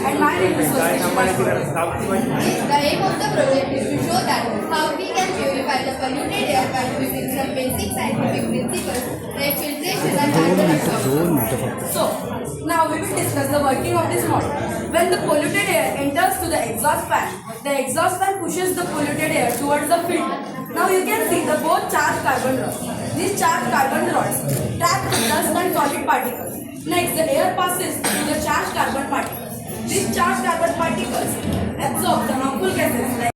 And my name is The aim of the project is to show that how we can purify the polluted air by using some basic scientific principles like filtration and manual absorption. So, now we will discuss the working of this model. When the polluted air enters to the exhaust fan pushes the polluted air towards the filter. Now you can see the both charged carbon rods. These charged carbon rods trap the dust and solid particles. Next, the air passes through the charged carbon particles. These charged carbon particles absorb the harmful gases like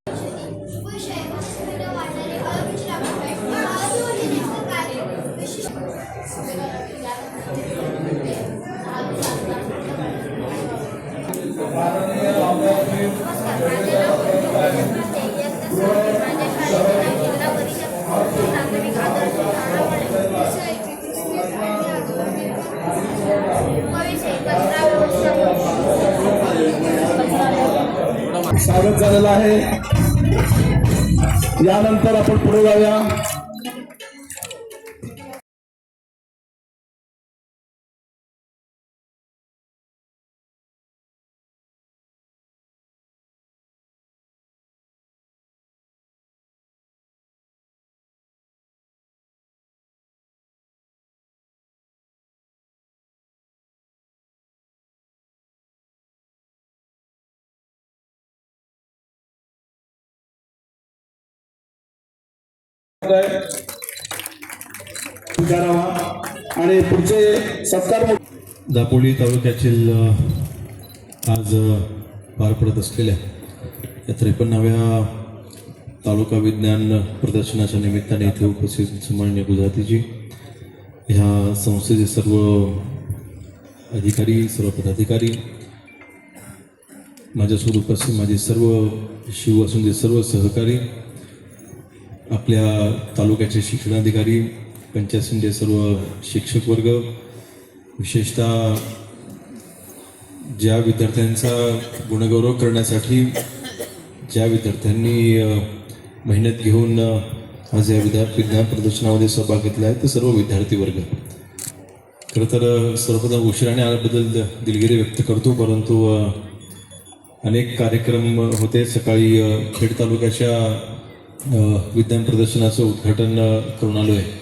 स्वागत झालेलं आहे। यानंतर आपण पुढे जाऊया। आणि पुढचे सत्कार दापोली तालुक्यातील आज पार पडत असलेल्या या 53व्या तालुका विज्ञान प्रदर्शनाच्या निमित्ताने इथे उपस्थित सन्माननीय गुजरातीजी, ह्या संस्थेचे सर्व अधिकारी, सर्व पदाधिकारी, माझ्यासोबत उपस्थित माझे सर्व शिववासुंदे सर्व सहकारी, आपल्या तालुक्याचे शिक्षणाधिकारी, पंचायत समिती सर्व शिक्षक वर्ग, विशेषतः ज्या विद्यार्थ्यांचा गुणगौरव करण्यासाठी ज्या विद्यार्थ्यांनी मेहनत घेऊन आज या विज्ञान प्रदर्शनामध्ये सहभाग घेतला आहे ते सर्व विद्यार्थी वर्ग। खरं तर सर्वप्रथम उशिराने आल्याबद्दल दिलगिरी व्यक्त करतो, परंतु अनेक कार्यक्रम होते। सकाळी खेड तालुक्याच्या विज्ञान प्रदर्शनाचं उद्घाटन करून आलो आहे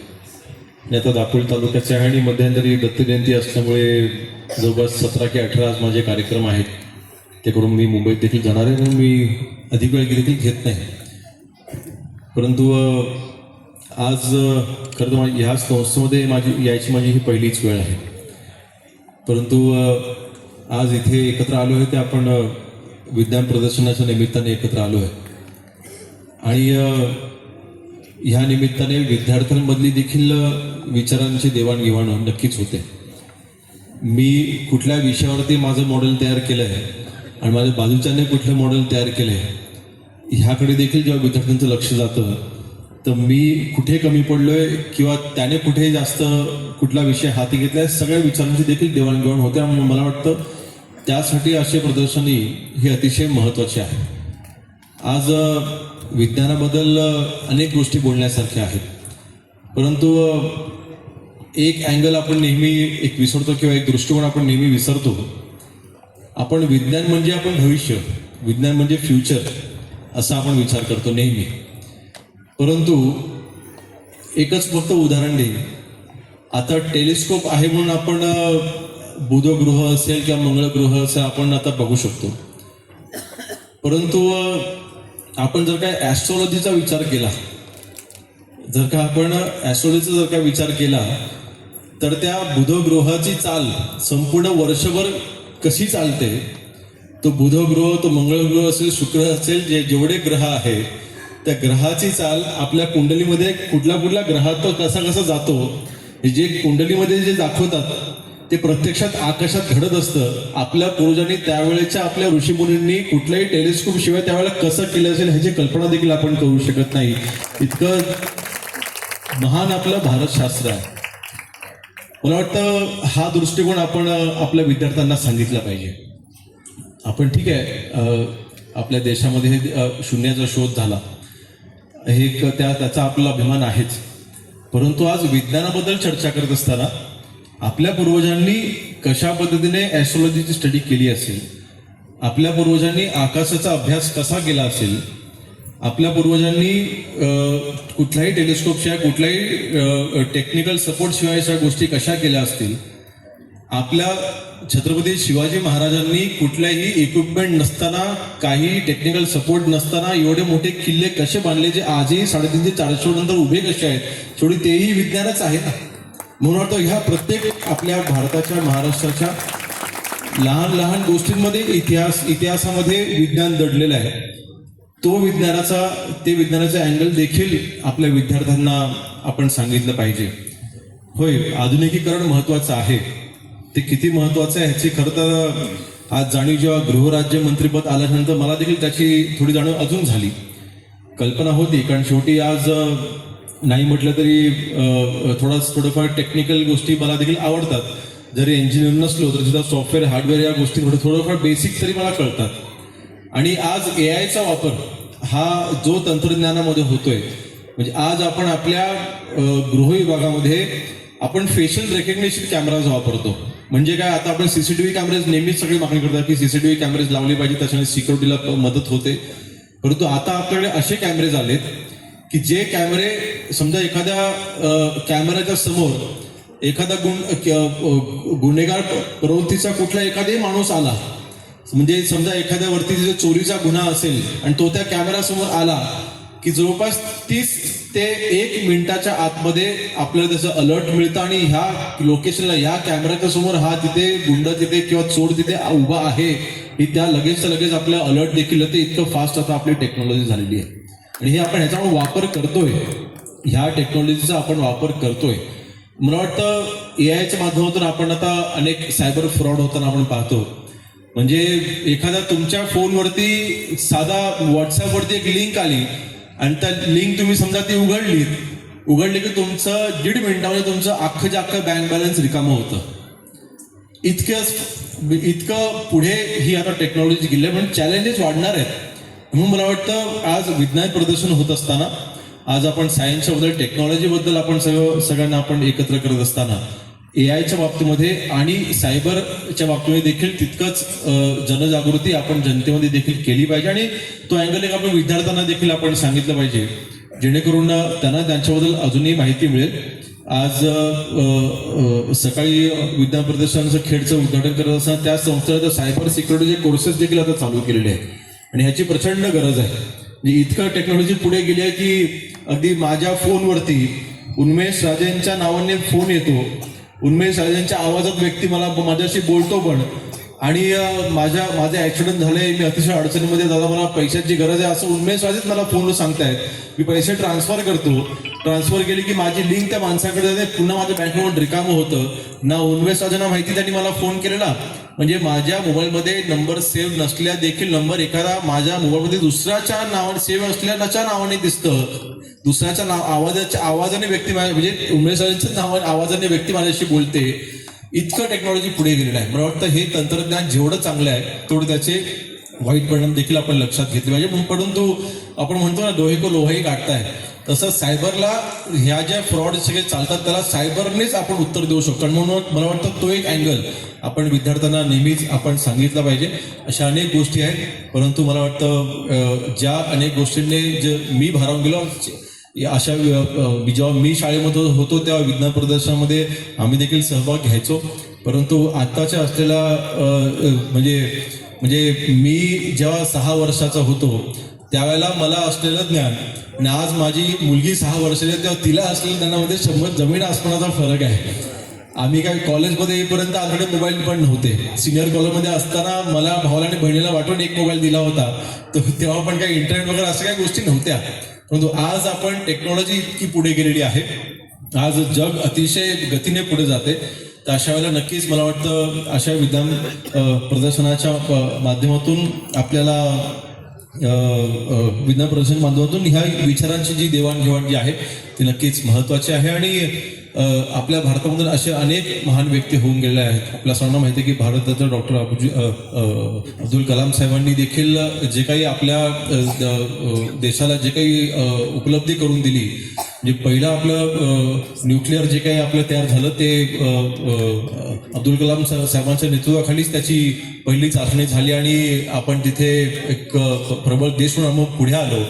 आणि आता दापोली तालुक्याच्या आहे आणि मध्यंतरी दत्त जयंती असल्यामुळे जवळपास 17 की 18 आज माझे कार्यक्रम आहेत, ते करून मी मुंबईत देखील जाणार आहे, म्हणून मी अधिक वेळ देखील घेत नाही। परंतु आज खरं तर ह्या संस्थेमध्ये यायची माझी ही पहिलीच वेळ आहे, परंतु आज इथे एकत्र आलो आहे ते आपण विज्ञान प्रदर्शनाच्या निमित्ताने एकत्र आलो आहे आणि ह्या निमित्ताने विद्यार्थ्यांमधली देखील विचारांची देवाणघेवाण नक्कीच होते। मी कुठल्या विषयावरती माझं मॉडेल तयार केलं आहे आणि माझ्या बाजूच्याने कुठलं मॉडेल तयार केलं आहे ह्याकडे देखील जेव्हा विद्यार्थ्यांचं लक्ष जातं तर मी कुठे कमी पडलोय किंवा त्याने कुठे जास्त कुठला विषय हाती घेतलाय, सगळ्या विचारांची देखील देवाणघेवाण होते आणि मला वाटतं त्यासाठी असे प्रदर्शनी हे अतिशय महत्त्वाचे आहे। आज विज्ञानाबद्दल अनेक गोष्टी बोलण्यासारख्या आहेत, परंतु एक अँगल आपण नेहमी एक विसरतो किंवा एक दृष्टिकोन आपण नेहमी विसरतो। आपण विज्ञान म्हणजे आपण भविष्य, विज्ञान म्हणजे फ्युचर असा आपण विचार करतो नेहमी, परंतु एकच फक्त उदाहरण देईन। आता टेलिस्कोप आहे म्हणून आपण बुध ग्रह असेल किंवा मंगळ ग्रह असेल आपण आता बघू शकतो, परंतु आपण जर काय ॲस्ट्रॉलॉजीचा विचार केला, जर का आपण ॲस्ट्रॉलॉजीचा जर का विचार केला तर त्या बुध ग्रहाची चाल संपूर्ण वर्षभर कशी चालते, तो बुध ग्रह, तो मंगळ ग्रह असेल, शुक्र असेल, जेवढे ग्रह आहेत त्या ग्रहाची चाल आपल्या कुंडलीमध्ये कुठला कुठला ग्रह तो कसा कसा जातो हे जे कुंडलीमध्ये जे दाखवतात ते प्रत्यक्षात आकाशात घडत असतं. आपल्या पूर्वजांनी त्यावेळेच्या आपल्या ऋषीमुनींनी कुठल्याही टेलिस्कोप शिवाय त्यावेळेला कसं केलं असेल ह्याची कल्पना देखील आपण करू शकत नाही. इतकं महान आपलं भारतशास्त्र आहे. मला वाटतं हा दृष्टिकोन आपण आपल्या विद्यार्थ्यांना सांगितला पाहिजे. आपण ठीक आहे आपल्या देशामध्ये हे शून्याचा शोध झाला हे त्याचा आपला अभिमान आहेच, परंतु आज विज्ञानाबद्दल चर्चा करत असताना आपल्या पूर्वजांनी कशा पद्धतीने ॲस्ट्रॉलॉजीची स्टडी केली असेल, आपल्या पूर्वजांनी आकाशाचा अभ्यास कसा केला असेल, आपल्या पूर्वजांनी कुठल्याही टेलिस्कोपशिवाय कुठल्याही टेक्निकल सपोर्टशिवाय अशा गोष्टी कशा केल्या असतील, आपल्या छत्रपती शिवाजी महाराजांनी कुठल्याही इक्विपमेंट नसताना काही टेक्निकल सपोर्ट नसताना एवढे मोठे किल्ले कसे बांधले जे आजही 350-400 नंतर उभे कसे आहेत, शेवटी तेही विज्ञानच आहे ना. म्हणून वाटतं ह्या प्रत्येक आपल्या भारताच्या महाराष्ट्राच्या लहान लहान गोष्टींमध्ये इतिहासामध्ये विज्ञान दडलेलं आहे. ते विज्ञानाचा अँगल देखील आपल्या विद्यार्थ्यांना आपण सांगितलं पाहिजे. होय, आधुनिकीकरण महत्वाचं आहे. ते किती महत्वाचं आहे ह्याची खरं तर आज जाणीव जेव्हा गृहराज्य मंत्रीपद आल्यानंतर मला देखील त्याची थोडी जाणीव अजून झाली. कल्पना होती, कारण शेवटी आज नाही म्हटलं तरी थोडंफार टेक्निकल गोष्टी मला देखील आवडतात. जरी इंजिनियर नसलो तरी सुद्धा सॉफ्टवेअर हार्डवेअर या गोष्टी थोडंफार बेसिक तरी मला कळतात. आणि आज AI चा वापर हा जो तंत्रज्ञानामध्ये होतोय, म्हणजे आज आपण आपल्या गृह विभागामध्ये आपण फेशियल रेकग्निशन कॅमेराज वापरतो. म्हणजे काय, आता आपण CCTV कॅमेरेज नेहमीच सगळी मागणी करतात की CCTV कॅमेरेज लावले पाहिजे, त्याच्याने सिक्युरिटीला मदत होते. परंतु आता आपल्याकडे असे कॅमेरेज आलेत की जे कॅमेरे समजा एखाद्या कॅमेऱ्याच्या समोर एखादा गुन्हेगार प्रवृत्तीचा कुठला एखादाही माणूस आला, म्हणजे समजा एखाद्या वरती चोरीचा गुन्हा असेल आणि तो त्या कॅमेऱ्यासमोर आला की जवळपास 30 ते 1 मिनिटाच्या आतमध्ये आपल्याला त्याचं अलर्ट मिळतं आणि ह्या लोकेशनला, ह्या कॅमेऱ्याच्या समोर हा तिथे गुंड तिथे किंवा चोर तिथे उभा आहे ही त्या लगेच आपल्या अलर्ट देखील येते. इतकं फास्ट आता आपली टेक्नॉलॉजी झालेली आहे आणि हे आपण ह्याचा वापर करतोय, ह्या टेक्नॉलॉजीचा आपण वापर करतोय. मला वाटतं AIच्या माध्यमातून आपण आता अनेक सायबर फ्रॉड होताना आपण पाहतो. म्हणजे एखादा तुमच्या फोनवरती साधा व्हॉट्सअपवरती एक लिंक आली आणि त्या लिंक तुम्ही समजा ती उघडली की तुमचं 1.5 मिनिटामध्ये तुमचं अख्खं बँक बॅलन्स रिकामं होतं. इतकं पुढे ही आता टेक्नॉलॉजी गेली आहे, पण चॅलेंजेस वाढणार आहेत. म्हणून मला वाटतं आज विज्ञान प्रदर्शन होत असताना, आज आपण सायन्सच्या बद्दल टेक्नॉलॉजीबद्दल आपण सगळ्यांना आपण एकत्र करत असताना AIच्या बाबतीमध्ये आणि सायबरच्या बाबतीमध्ये देखील तितकंच जनजागृती आपण जनतेमध्ये देखील केली पाहिजे आणि तो अँगल एक आपण विद्यार्थ्यांना देखील आपण सांगितलं पाहिजे, जेणेकरून त्यांना त्यांच्याबद्दल अजूनही माहिती मिळेल. आज सकाळी विज्ञान प्रदर्शनाचं खेडचं उद्घाटन करत असताना त्या संस्थेला सायबर सिक्युरिटीचे कोर्सेस देखील आता चालू केलेले आहेत आणि ह्याची प्रचंड गरज आहे. म्हणजे इतकं टेक्नॉलॉजी पुढे गेली आहे की अगदी माझ्या फोनवरती उन्मेष राजेंच्या नावाने फोन येतो, उन्मेष राजेंच्या आवाजात व्यक्ती माझ्याशी बोलतो पण, आणि माझं ऍक्सिडेंट झालंय, मी अतिशय अडचणीमध्ये, दादा मला पैशाची गरज आहे असं उन्मेष राजेच मला फोनवर सांगतायत. मी पैसे ट्रान्सफर करतो, ट्रान्सफर केली की माझी लिंक त्या माणसाकडे जाते, पुन्हा माझ्या बँक अकाउंट रिकामं होतं. ना उन्मेष राजांना माहिती त्यांनी मला फोन केलेला, म्हणजे माझ्या मोबाईलमध्ये नंबर सेव्ह नसल्या देखील नंबर एखादा माझ्या मोबाईलमध्ये दुसऱ्याच्या नावाने सेव्ह असल्याच्या नावाने दिसतं, दुसऱ्याच्या आवाजाने व्यक्ती म्हणजे उमेश राजांच्या आवाजाने व्यक्ती माझ्याशी बोलते. इतकं टेक्नॉलॉजी पुढे गेलेलं आहे. मला वाटतं हे तंत्रज्ञान जेवढं चांगलं आहे तेवढं त्याचे वाईट परिणाम देखील आपण लक्षात घेतले पाहिजे. परंतु आपण म्हणतो ना, लोहे को लोहाही काटताय, तसं सायबरला ह्या ज्या फ्रॉड सगळे चालतात त्याला सायबरनेच आपण उत्तर देऊ शकतो. म्हणून मला वाटतं तो एक अँगल आपण विद्यार्थ्यांना नेहमीच आपण सांगितलं पाहिजे. अशा अनेक गोष्टी आहेत, परंतु मला वाटतं ज्या अनेक गोष्टींनी जे मी भारावून गेलो, अशा जेव्हा मी शाळेमध्ये होतो तेव्हा विज्ञान प्रदर्शनामध्ये आम्ही देखील सहभाग घ्यायचो. परंतु आत्ताच्या असलेला म्हणजे मी जेव्हा 6 वर्षाचा होतो त्यावेळेला मला असलेलं ज्ञान आणि आज माझी मुलगी 6 वर्षाची आहे तेव्हा तिला असलेल्या ज्ञानामध्ये 100 जमीन आसमानाचा फरक आहे. आम्ही काय कॉलेजमध्ये येईपर्यंत आमच्याकडे मोबाईल पण नव्हते. सिनियर कॉलेजमध्ये असताना मला भावाला आणि बहिणीला वाटून एक मोबाईल दिला होता, तर तेव्हा पण काही इंटरनेट वगैरे अशा काही गोष्टी नव्हत्या. परंतु आज आपण टेक्नॉलॉजी इतकी पुढे गेलेली आहे, आज जग अतिशय गतीने पुढे जाते. तर अशा वेळेला नक्कीच मला वाटतं अशा विधान प्रदर्शनाच्या माध्यमातून आपल्याला विज्ञान प्रदर्शन माध्यमातून ह्या विचारांची जी देवाणघेवाण जी आहे ती नक्कीच महत्त्वाची आहे. आणि आपल्या भारतामधून असे अनेक महान व्यक्ती होऊन गेले आहेत. आपल्या सर्वांना माहिती आहे की भारतरत्न डॉक्टर अब्दुल कलाम साहेबांनी देखील जे काही आपल्या देशाला जे काही उपलब्धी करून दिली, जे पहिलं आपलं न्यूक्लिअर जे काही आपलं तयार झालं ते अब्दुल कलाम साहेबांच्या नेतृत्वाखालीच त्याची पहिली चाचणी झाली आणि आपण तिथे एक प्रबळ देश म्हणून मग पुढे आलो.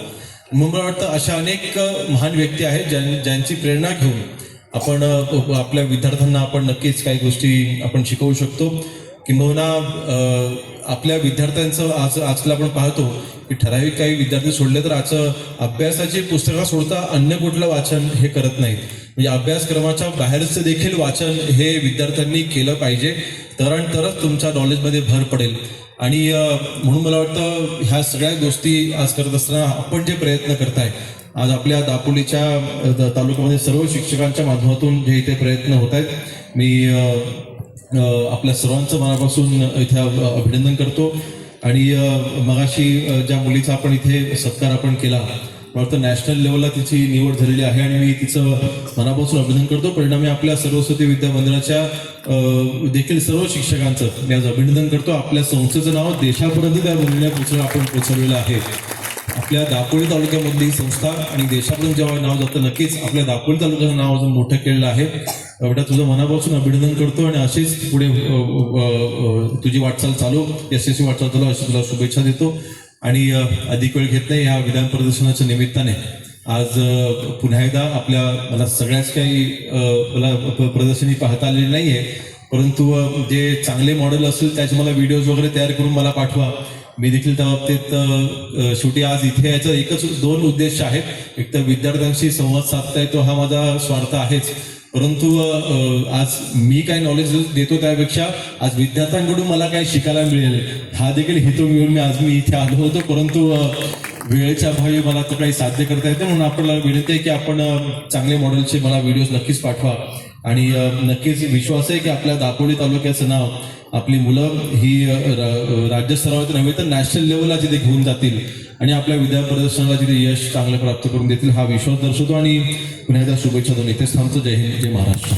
मग मला वाटतं अशा अनेक महान व्यक्ती आहेत ज्यांची प्रेरणा घेऊन आपण आपल्या विद्यार्थ्यांना आपण नक्कीच काही गोष्टी आपण शिकवू शकतो. किंबहुना आपल्या विद्यार्थ्यांचं आजकाल आपण पाहतो की ठराविक काही विद्यार्थी सोडले तर आजचं अभ्यासाची पुस्तकं सोडता अन्य कुठलं वाचन हे करत नाहीत. म्हणजे अभ्यासक्रमाच्या बाहेरचं देखील वाचन हे विद्यार्थ्यांनी केलं पाहिजे, तरच तुमच्या नॉलेजमध्ये भर पडेल. आणि म्हणून मला वाटतं ह्या सगळ्या गोष्टी आज करत असताना आपण जे प्रयत्न करताय, आज आपल्या दापोलीच्या तालुक्यामध्ये सर्व शिक्षकांच्या माध्यमातून जे इथे प्रयत्न होत आहेत, मी आपल्या सर्वांचं मनापासून इथे अभिनंदन करतो. आणि मगाशी ज्या मुलीचा आपण इथे सत्कार आपण केला, मला वाटतं नॅशनल लेवलला तिची निवड झालेली आहे आणि मी तिचं मनापासून अभिनंदन करतो. परिणामी आपल्या सरस्वती विद्या मंदिराच्या देखील सर्व शिक्षकांचं मी आज अभिनंदन करतो. आपल्या संस्थेचं नाव देशापर्यंत त्या मुलीने आपण पोचवलेलं आहे. आपल्या दापोली तालुक्यामधली संस्था आणि देशापर्यंत जेव्हा नाव जातं, नक्कीच आपल्या दापोली तालुक्याचं नाव अजून मोठं केलेलं आहे. एवढ्या तुझं मनापासून अभिनंदन करतो आणि अशीच पुढे तुझी वाटचाल चालू, यशस्वी वाटचाल चालू, अशी तुला शुभेच्छा देतो. आणि अधिक वेळ घेत नाही, या विधान प्रदर्शनाच्या निमित्ताने आज पुन्हा एकदा मला सगळ्याच काही मला प्रदर्शनी पाहता आलेली नाही आहे, परंतु जे चांगले मॉडेल असतील त्याचे मला व्हिडिओज वगैरे तयार करून मला पाठवा. मी देखील त्या बाबतीत शेवटी आज इथे याचा दोन उद्देश आहेत. एक तर विद्यार्थ्यांशी संवाद साधता येतो हा माझा स्वार्थ आहेच, परंतु आज मी काय नॉलेज देतो त्यापेक्षा आज विद्यार्थ्यांकडून मला काय शिकायला मिळेल हा देखील हेतू घेऊन मी इथे आलो होतो. परंतु वेळेच्या अभावी मला तो काही साध्य करता येते, म्हणून आपल्याला विनंती आहे की आपण चांगले मॉडेलचे मला व्हिडिओज नक्कीच पाठवा. आणि नक्कीच विश्वास आहे की आपल्या दापोली तालुक्याचं नाव आपली मुलं ही राज्यस्तरावर नव्हे तर नॅशनल लेवलला जिथे घेऊन जातील आणि आपल्या विद्या प्रदर्शनाला जिथे यश चांगलं प्राप्त करून देतील हा विश्वास दर्शवतो. आणि पुन्हा एकदा शुभेच्छा देऊन इथेच थांबतो. जय हिंद, जय महाराष्ट्र.